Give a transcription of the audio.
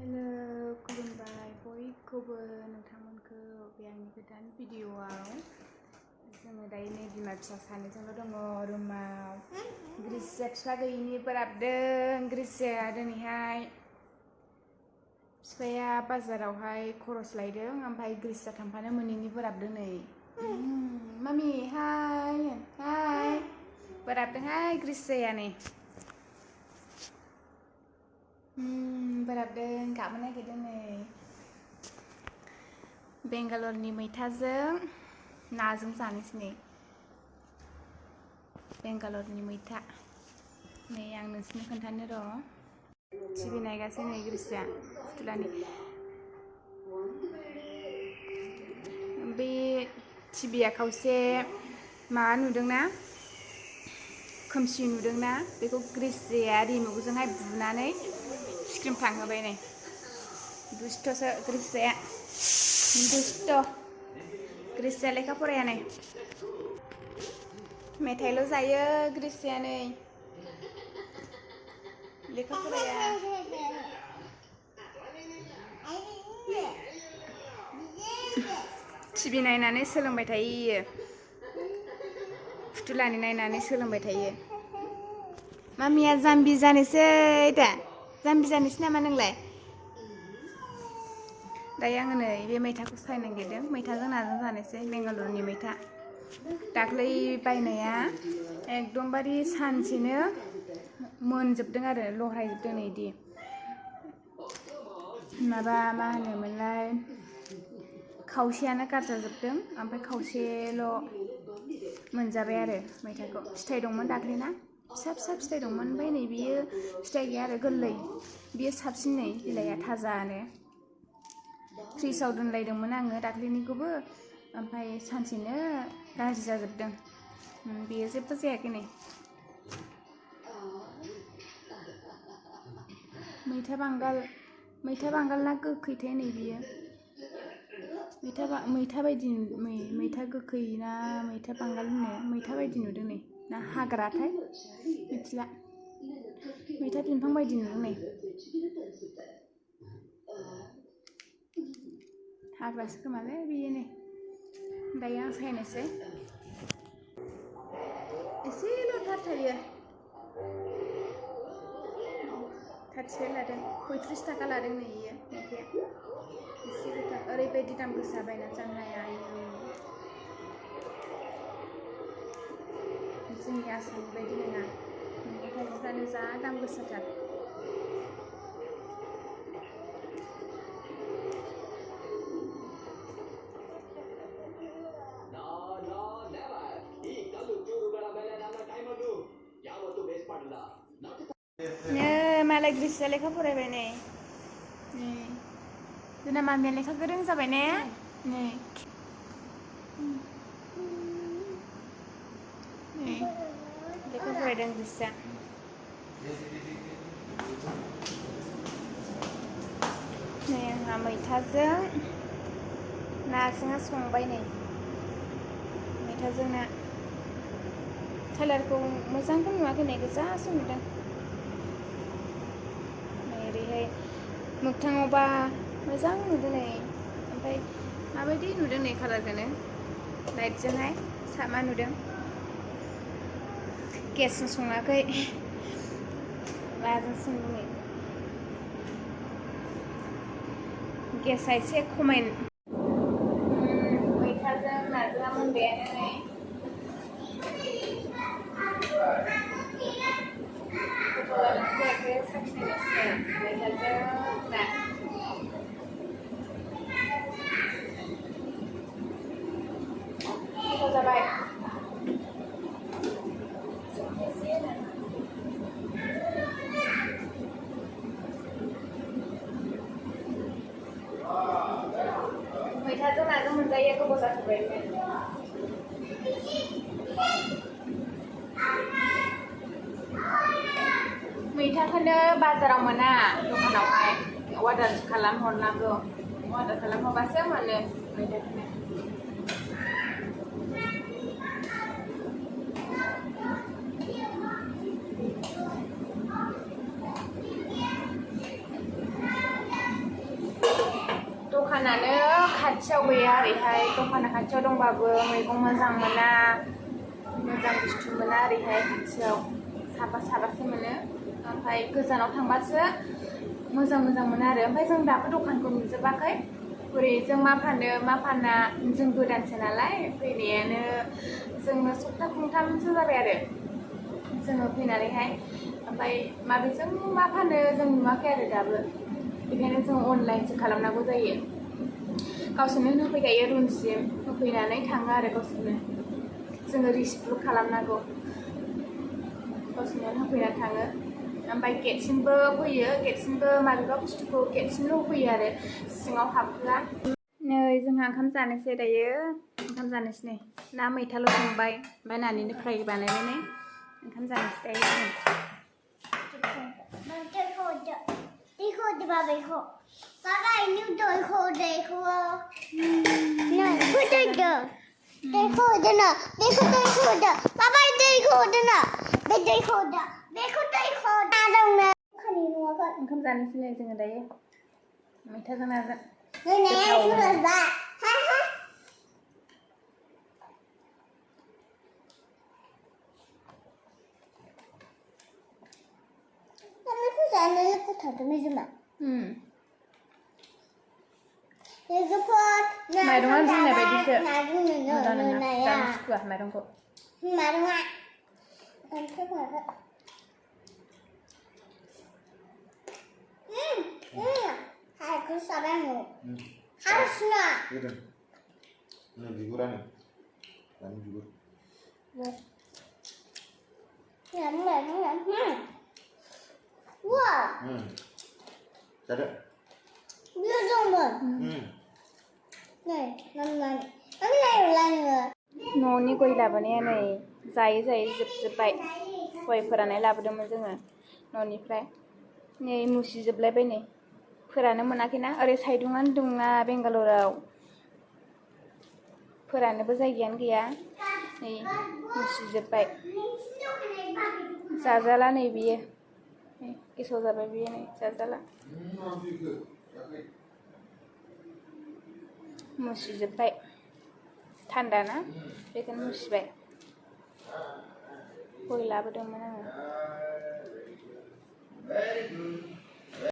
hello खुलुमबाय बयखौबो नोंथांमोनखौ बे आंनि गोदान भिडिअआव जोङो दायो नै बिमा फिसा सानैजोंल' दङ रुमाव ग्रिसिया बिफा गैयिनि बोराबदों ग्रिसिया दिनैहाय बिफाया बाजारावहाय खरस लायदों ओमफ्राय ग्रिसिया थांफानो मोनैनि बोराबदों नै मामि हाय हाय बोराबदोंहाय ग्रिसिया नै बोराबदों गाबनो नागिरदों नै बेंगालरनि मैथाजों नाजों जानोसै नै बेंगालरनि मैथा नै आं नोंसोरनो खोन्थानो र' टिभि नायगासिनो नै ग्रिसिया फुथुलानि बे टिभिया खावसे माबा नुदोंना खोमसि नुदोंना बेखौ ग्रिसिया रिमटजोंहाय बुनानै स्क्रिन थांहोबाय नै दुस्थ'सो ग्रिसिया दुस्थ' ग्रिसिया लेखा फराया नै मेथाइल' जायो ग्रिसिया नै लेखा फराया टिभि नायनानै सोलोंबाय थायो फुथुलानि नायनानै सोलोंबाय थायो मामिया जाम्बि जानोसै दा जाम्बि जानोसै नामा नोंलाय दायो आङो नै बे मैथाखौ सायनो नागिरदों मैथाजों नाजों जानोसै बेंगालरनि मैथा दाख्लै बायनाया एकदमबारे सानसेनो मोनजोबदों आरो लहायजोबदों नै इदि माबा मा होनोमोनलाय खावसेयानो गारजाजोबदों ओमफ्राय खावसेल' मोनजाबाय आरो मैथाखौ फिथाइ दंमोन दाख्लैना फिसा फिसा फिथाइ दंमोन ओमफ्राय नै बियो फिथाइ गैया आरो गोरलै बियो साबसिन नै बिलाइया थाजानो फ्रिजआव दोनलायदोंमोन आङो दाख्लैनिखौबो ओमफ्राय सानसेनो गाज्रि जाजोबदों बेयो जेबो जायाखै नै मैथा बांगाल ना गोखैथाय नै बियो मैथा बायदि मैथा गोखै ना मैथा बांगाल होनो मैथा बायदि नुदों नै ना हाग्राथाय मिथिला मैथा बिफां बायदि नुदों नै हाग्रासो खोमालै बेयो नै दायो आं सायनोसै एसेल' थायो 35 लादों 35 थाखा लादों नै इयो मैथाया एसे गोथां ओरैबायदि दाम गोसा बायनानै जानो हाया जोंनि आसामनि बायदि नङा मैगं थाइगंफ्रानो जा दाम गोसाथार मालाय ग्रिसिया लेखा फरायबाय नै जोंना मामिया लेखा गोरों जाबाय ने नै लेखा फरायदों ग्रिसिया नै आंहा मैथाजों नाजों संबाय नै मैथाजों ना कालारखौ मोजांखौ नुवाखै नै गोजासो नुदों ओरैहाय मोगथाङावबा मोजां नुदों नै ओमफ्राय माबायदि नुदों नै कालारखौनो लाइटजोंहाय मा नुदों गेसजों सङाखै माजों संदों नै गेसआ एसे खमाय मैथाजों नाजों मोनबायानो नै जाबाय मैथाजों नाजों मोनजायो गोबाव जाथारबाय मैथाखौनो बाजाराव मोना दखानावहाय अर्डार खालामहरनांगौ अर्डार खालामहरबासो मोनो मैथाखौनो दखानानो खाथियाव गैया ओरैहाय दखाना खाथियाव दंबाबो मैगं मोजां मोना मोजां बुस्थु मोना ओरैहाय खाथियाव साबासो मोनो ओमफ्राय गोजानाव थांबासो मोजां मोनो आरो ओमफ्राय जों दाबो दखानखौ नुजोबाखै बोरै जों मा फानो मा फाना जों गोदानसो नालाय फैनायानो जोंनो सप्ता खनथामसो जाबाय आरो जोङो फैनानैहाय ओमफ्राय माबेजों मा फानो जों नुवाखै आरो दाबो बेखायनो जों अनलाइनसो खालामनांगौ जायो गावसोरनो होफैखायो रुमसिम होफैनानै थाङो आरो गावसोरनो जोङो रिसिप्टल' खालामनांगौ गावसोरनो होफैनानै थाङो ओमफ्राय गेटसिमबो होफैयो गेटसिमबो माबेबा बुस्थुखौ गेटसिमल' होफैयो आरो सिङाव हाबहोआ नै जोंहा ओंखाम जानोसै दायो ओंखाम जानोसै नै ना मैथाल' संबाय ओमफ्राय नानिनो फ्राय बानायबाय नै ओंखाम जानोसै दायो देखो पापा इन्हें देखो ना पापा देखो ना ओंखाम जानोसै नै जोङो दायो मैथाजों नाजों माइरङा जोंना बायदिसो मोजां नङा जानो सुखुवा माइरंखौ harusnya ini biburan dan bibur wah ada biar dong bang nih न'नि गय लाबोनाया नै जायै जोबजोब्बाय गय फोराननाय लाबोदोंमोन जोङो न'निफ्राय नै मुसिजोबलायबाय नै फोराननो मोनाखैना ओरै साइदुङानो दंना बेंगालराव फोराननोबो जायगायानो गैया नै मुसिजोब्बाय जाजाला नै बियो गेसाव जाबाय बियो नै जाजाला मुसिजोब्बाय थान्दा ना बेखायनो मुसिबाय गय लाबोदोंमोन आङो